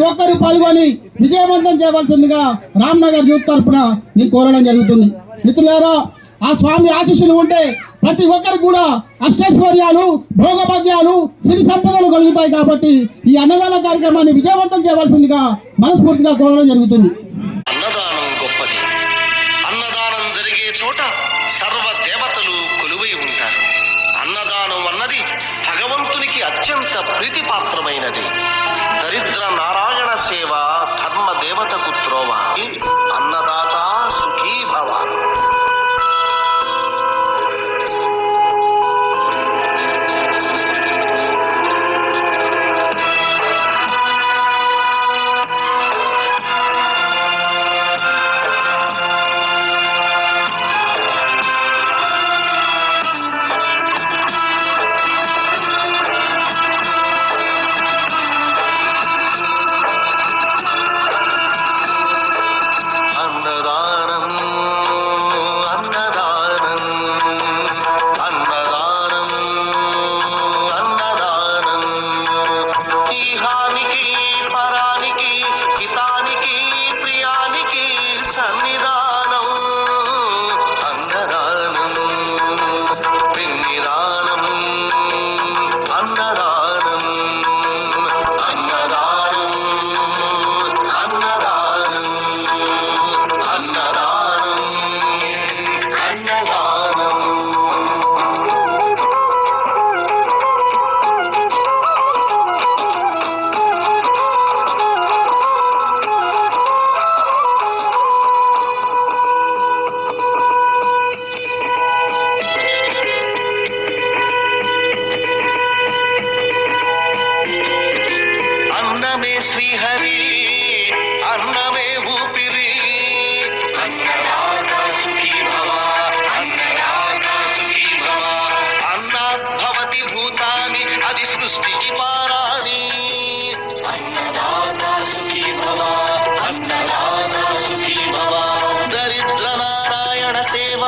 ఒక్కరు పాల్గొని విజయవంతం చేయవలసిందిగా రామ్నగర్ యూత్ తరఫున నేను కోరడం జరుగుతుంది. మిత్రులారా, ఆ స్వామి ఆశీస్సులు ఉంటే ప్రతి ఒక్కరికి కూడా అష్టైశ్వర్యాలు, భోగభాగ్యాలు, సిరి సంపదలు కలుగుతాయి. కాబట్టి ఈ అన్నదాన కార్యక్రమాన్ని విజయవంతం చేయవలసిందిగా మనస్ఫూర్తిగా కోరడం జరుగుతుంది. అన్నదానం గొప్పది. అన్నదానం జరిగే చోట సర్వ దేవతలు కొలువై ఉంటారు. అన్నదానం అన్నది భగవంతునికి అత్యంత ప్రీతిపాత్రమైనది. దరిద్ర నారాయణ సేవ ధర్మ దేవతకు త్రోవ. అన్నదాత సుఖీ భవ. శ్రీహరి అన్నమే ఊపిరి. అన్నదాత సుఖీ భవ. అన్నదాత సుఖీ భవ. అన్నాత్ భవతి భూతాని అది సృష్టికి పారాణి. అన్నదాత సుఖీ భవ. అన్నదాత సుఖీ భవ. దరిద్ర నారాయణ సేవ